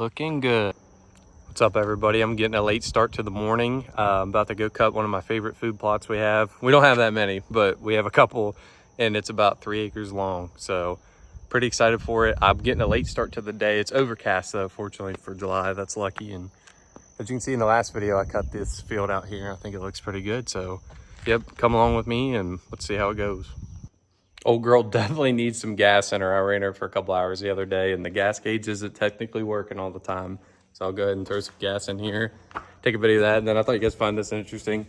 Looking good. What's up, everybody? I'm getting a late start to the morning. I'm about to go cut one of my favorite food plots we have. We don't have that many, but we have a couple, and it's about 3 acres long. So pretty excited for it. I'm getting a late start to the day. It's overcast though, fortunately for July. That's lucky. And as you can see in the last video, I cut this field out here. I think it looks pretty good. So yep, come along with me and let's see how it goes. Old girl definitely needs some gas in her. I ran her for a couple hours the other day, and the gas gauge isn't technically working all the time. So I'll go ahead and throw some gas in here, take a video of that. And then I thought you guys find this interesting.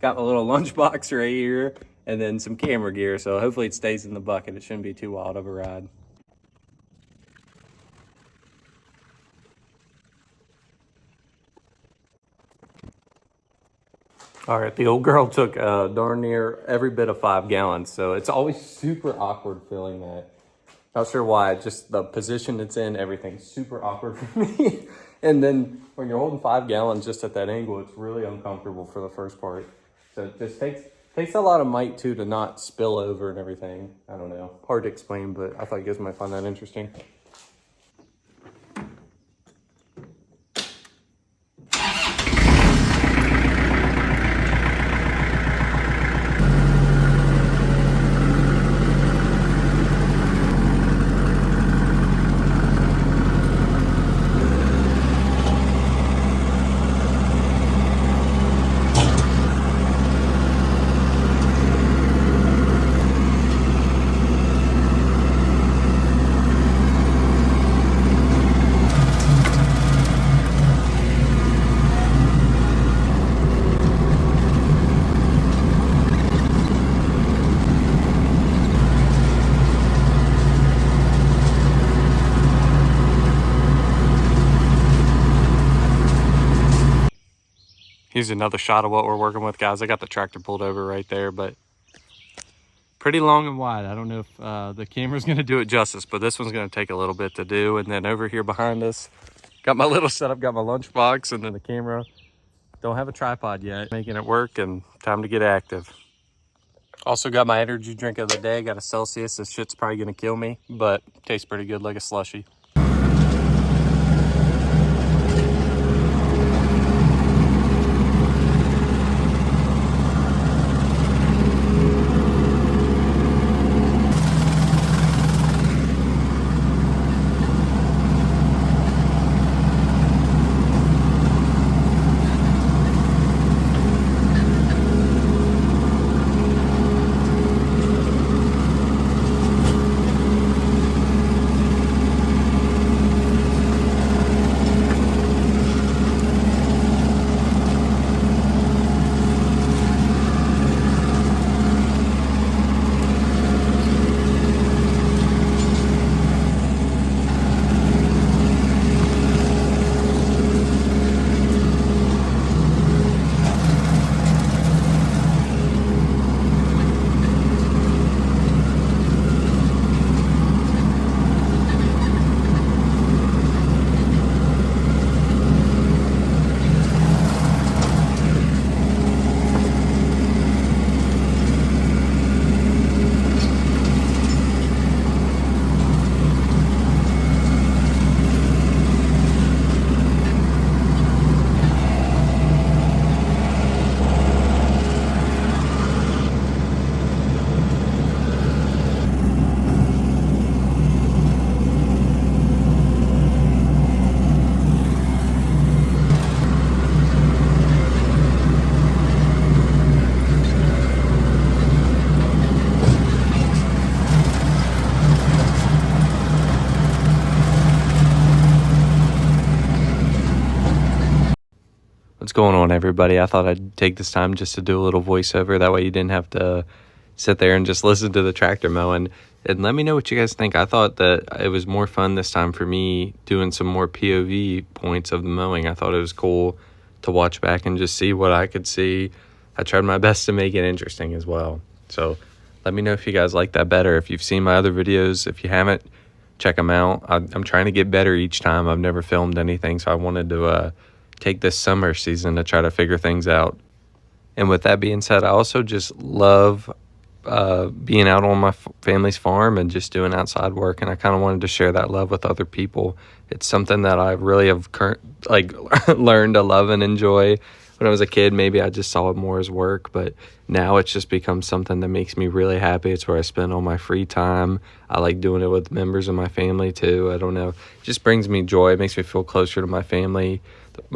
Got my little lunchbox right here and then some camera gear. So hopefully it stays in the bucket. It shouldn't be too wild of a ride. All right, the old girl took darn near every bit of 5 gallons. So it's always super awkward filling that. Not sure why, just the position it's in, everything's super awkward for me. And then when you're holding 5 gallons just at that angle, it's really uncomfortable for the first part. So it just takes a lot of might too to not spill over and everything. I don't know, hard to explain, but I thought you guys might find that interesting. Here's another shot of what we're working with, guys. I got the tractor pulled over right there, but pretty long and wide. I don't know if the camera's gonna do it justice, but this one's gonna take a little bit to do. And then over here behind us, got my little setup, got my lunchbox, and then the camera. Don't have a tripod yet. Making it work and time to get active. Also got my energy drink of the day. Got a Celsius. This shit's probably gonna kill me, but tastes pretty good like a slushie. What's going on, everybody? I thought I'd take this time just to do a little voiceover. That way you didn't have to sit there and just listen to the tractor mowing. And let me know what you guys think. I thought that it was more fun this time for me doing some more POV points of the mowing. I thought it was cool to watch back and just see what I could see. I tried my best to make it interesting as well. So let me know if you guys like that better. If you've seen my other videos, if you haven't, check them out. I'm trying to get better each time. I've never filmed anything, so I wanted to take this summer season to try to figure things out. And with that being said, I also just love being out on my family's farm and just doing outside work, and I kind of wanted to share that love with other people. It's something that I really have learned to love and enjoy. When I was a kid, maybe I just saw it more as work, but now it's just become something that makes me really happy. It's where I spend all my free time. I like doing it with members of my family too. I don't know, it just brings me joy. It makes me feel closer to my family,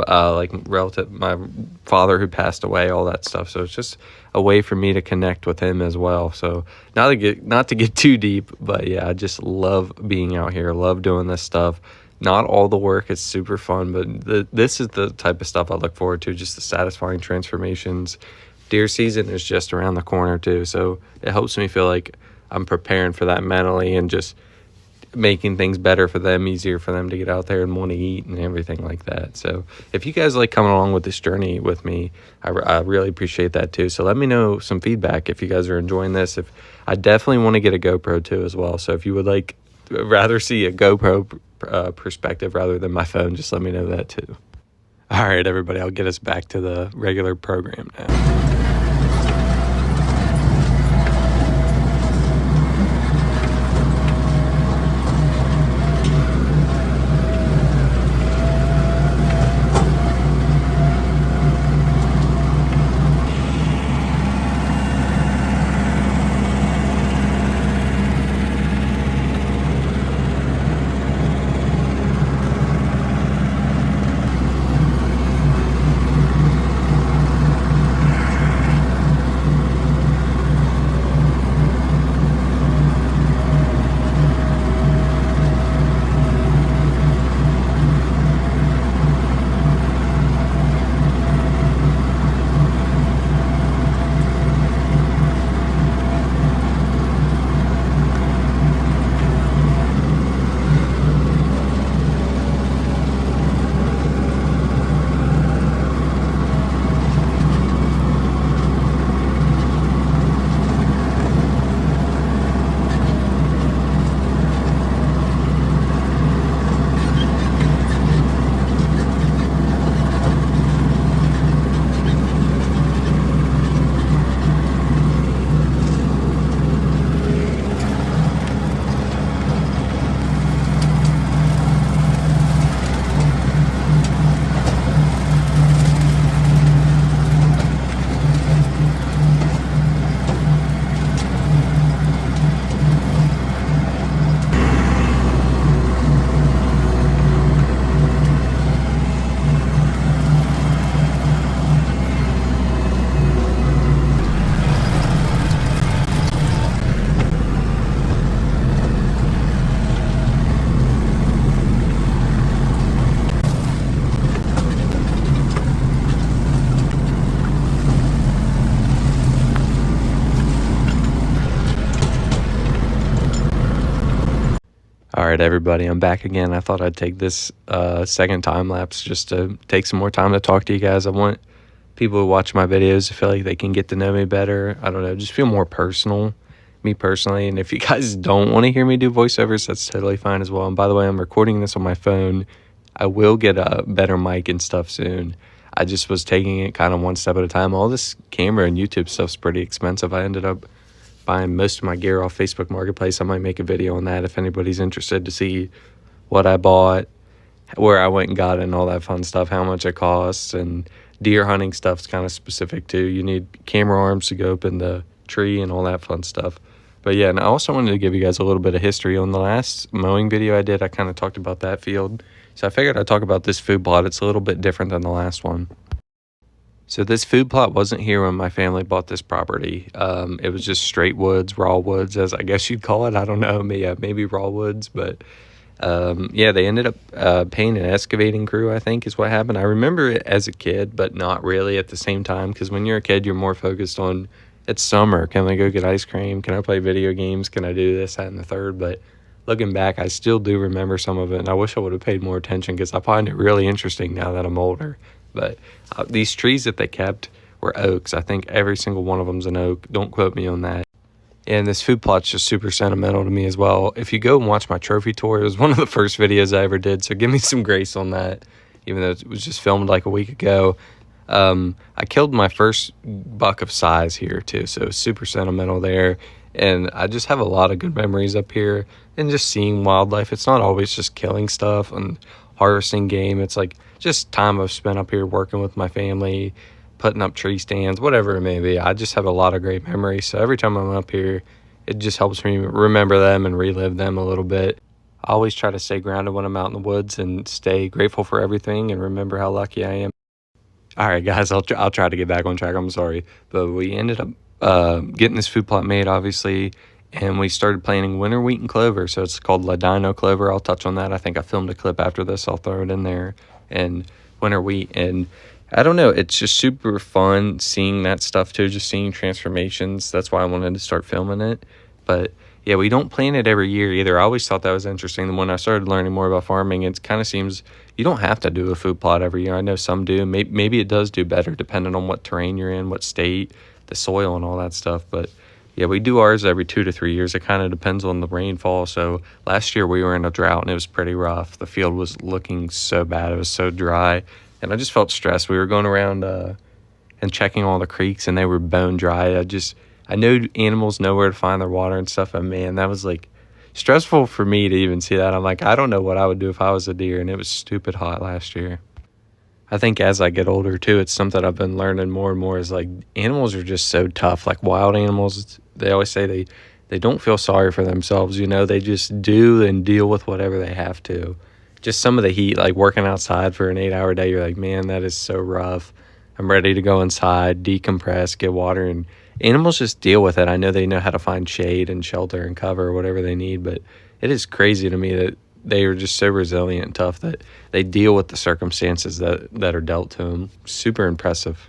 like relative, my father who passed away, all that stuff. So it's just a way for me to connect with him as well. So not to get too deep, but yeah, I just love being out here, love doing this stuff. Not all the work is super fun, but this is the type of stuff I look forward to, just the satisfying transformations. Deer season is just around the corner too, so it helps me feel like I'm preparing for that mentally and just making things better for them, easier for them to get out there and want to eat and everything like that. So if you guys like coming along with this journey with me, I really appreciate that too. So let me know some feedback if you guys are enjoying this. If I definitely want to get a GoPro too as well, so if you would rather see a GoPro perspective rather than my phone, just let me know that too. All right, everybody, I'll get us back to the regular program now. All right, everybody, I'm back again. I thought I'd take this second time lapse just to take some more time to talk to you guys. I want people who watch my videos to feel like they can get to know me better. I don't know, just feel more personal, me personally. And if you guys don't want to hear me do voiceovers, that's totally fine as well. And by the way, I'm recording this on my phone. I will get a better mic and stuff soon. I just was taking it kind of one step at a time. All this camera and YouTube stuff's pretty expensive. I ended up buying most of my gear off Facebook Marketplace. I might make a video on that if anybody's interested to see what I bought, where I went and got it, and all that fun stuff, how much it costs. And deer hunting stuff's kind of specific too. You need camera arms to go up in the tree and all that fun stuff. But yeah, and I also wanted to give you guys a little bit of history. On the last mowing video I did, I kind of talked about that field. So I figured I'd talk about this food plot. It's a little bit different than the last one. So this food plot wasn't here when my family bought this property. It was just straight woods, raw woods, as I guess you'd call it. I don't know, maybe raw woods. But yeah, they ended up paying an excavating crew, I think is what happened. I remember it as a kid, but not really at the same time. Because when you're a kid, you're more focused on, it's summer. Can I go get ice cream? Can I play video games? Can I do this, that, and the third? But looking back, I still do remember some of it. And I wish I would have paid more attention because I find it really interesting now that I'm older. But these trees that they kept were oaks. I think every single one of them's an oak. Don't quote me on that. And this food plot's just super sentimental to me as well. If you go and watch my trophy tour, it was one of the first videos I ever did, so give me some grace on that, even though it was just filmed like a week ago. I killed my first buck of size here too, so super sentimental there. And I just have a lot of good memories up here and just seeing wildlife. It's not always just killing stuff and harvesting game. It's like just time I've spent up here working with my family, putting up tree stands, whatever it may be. I just have a lot of great memories. So every time I'm up here, it just helps me remember them and relive them a little bit. I always try to stay grounded when I'm out in the woods and stay grateful for everything and remember how lucky I am. All right, guys, I'll try to get back on track. I'm sorry, but we ended up getting this food plot made, obviously, and we started planting winter wheat and clover. So it's called Ladino clover. I'll touch on that. I think I filmed a clip after this. I'll throw it in there. And winter wheat, and I don't know. It's just super fun seeing that stuff too. Just seeing transformations. That's why I wanted to start filming it. But yeah, we don't plant it every year either. I always thought that was interesting. When I started learning more about farming, it kind of seems you don't have to do a food plot every year. I know some do. Maybe it does do better depending on what terrain you're in, what state, the soil, and all that stuff. But yeah, we do ours every 2 to 3 years. It kind of depends on the rainfall. So last year we were in a drought and it was pretty rough. The field was looking so bad. It was so dry. And I just felt stressed. We were going around and checking all the creeks and they were bone dry. I know animals know where to find their water and stuff. And man, that was like stressful for me to even see that. I'm like, I don't know what I would do if I was a deer. And it was stupid hot last year. I think as I get older too, it's something I've been learning more and more is like animals are just so tough. Like wild animals, they always say they don't feel sorry for themselves. They just do and deal with whatever they have to. Just some of the heat, like working outside for an 8-hour day, you're like, man, that is so rough. I'm ready to go inside, decompress, get water, and animals just deal with it. I know they know how to find shade and shelter and cover, whatever they need, but it is crazy to me that they are just so resilient and tough that they deal with the circumstances that are dealt to them. Super impressive.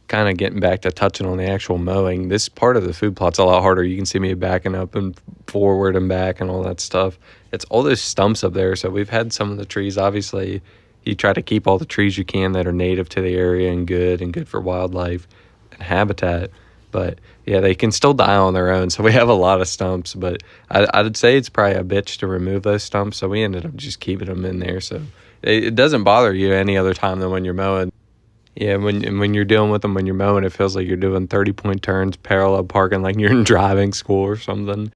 Kind of getting back to touching on the actual mowing, this part of the food plot's a lot harder. You can see me backing up and forward and back and all that stuff. It's all those stumps up there. So we've had some of the trees, obviously, you try to keep all the trees you can that are native to the area and good for wildlife and habitat. But yeah, they can still die on their own. So we have a lot of stumps, but I'd say it's probably a bitch to remove those stumps. So we ended up just keeping them in there. So it doesn't bother you any other time than when you're mowing. Yeah, when you're dealing with them when you're mowing, it feels like you're doing 30-point turns, parallel parking like you're in driving school or something.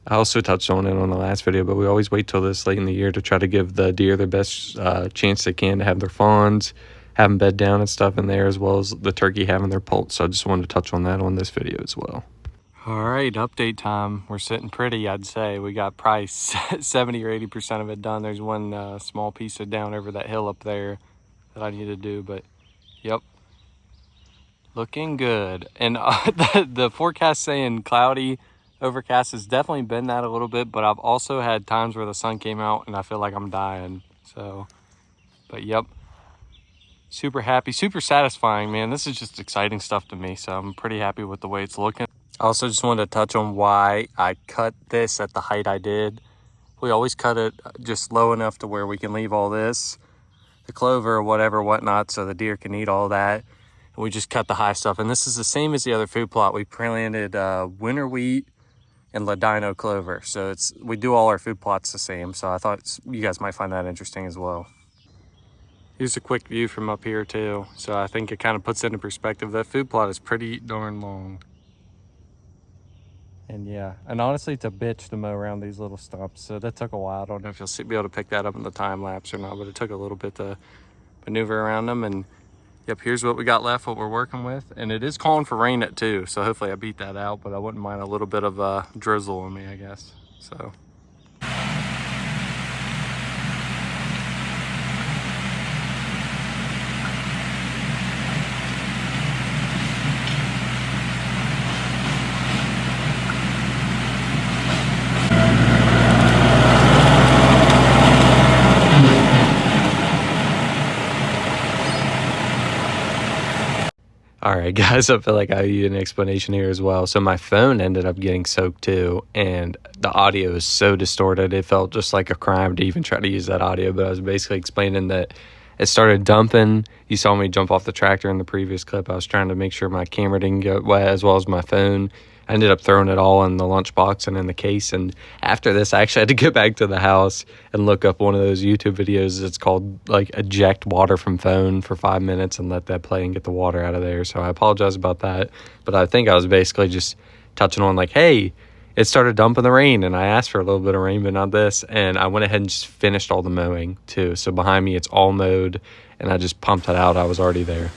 I also touched on it on the last video, but we always wait till this late in the year to try to give the deer their best chance they can to have their fawns, have them bed down and stuff in there, as well as the turkey having their poults. So I just wanted to touch on that on this video as well. All right, update time. We're sitting pretty, I'd say. We got probably 70 or 80% of it done. There's one small piece of down over that hill up there that I need to do, but yep, looking good. And the forecast saying cloudy, overcast has definitely been that a little bit, but I've also had times where the sun came out and I feel like I'm dying. So, but yep, super happy, super satisfying, man. This is just exciting stuff to me, so I'm pretty happy with the way it's looking. I also just wanted to touch on why I cut this at the height I did. We always cut it just low enough to where we can leave all this, the clover or whatever, whatnot, so the deer can eat all that. And we just cut the high stuff. And this is the same as the other food plot. We planted winter wheat and Ladino clover. So we do all our food plots the same. So I thought you guys might find that interesting as well. Here's a quick view from up here too. So I think it kind of puts it into perspective. That food plot is pretty darn long. And yeah, and honestly, it's a bitch to mow around these little stumps. So that took a while. I don't know if you'll be able to pick that up in the time lapse or not, but it took a little bit to maneuver around them. And yep, here's what we got left, what we're working with. And it is calling for rain at 2, so hopefully I beat that out, but I wouldn't mind a little bit of drizzle on me, I guess. So. All right, guys, I feel like I owe you an explanation here as well. So my phone ended up getting soaked too, and the audio is so distorted. It felt just like a crime to even try to use that audio, but I was basically explaining that it started dumping. You saw me jump off the tractor in the previous clip. I was trying to make sure my camera didn't get wet, as well as my phone. I ended up throwing it all in the lunchbox and in the case. And after this, I actually had to get back to the house and look up one of those YouTube videos. It's called like eject water from phone for 5 minutes and let that play and get the water out of there. So I apologize about that. But I think I was basically just touching on like, hey, it started dumping the rain, and I asked for a little bit of rain, but not this. And I went ahead and just finished all the mowing too. So behind me, it's all mowed, and I just pumped it out. I was already there.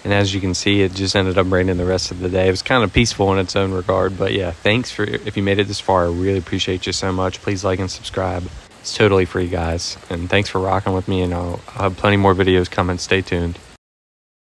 And as you can see, it just ended up raining the rest of the day. It was kind of peaceful in its own regard. But yeah, thanks for, if you made it this far, I really appreciate you so much. Please like and subscribe. It's totally free, guys. And thanks for rocking with me, and I'll have plenty more videos coming. Stay tuned.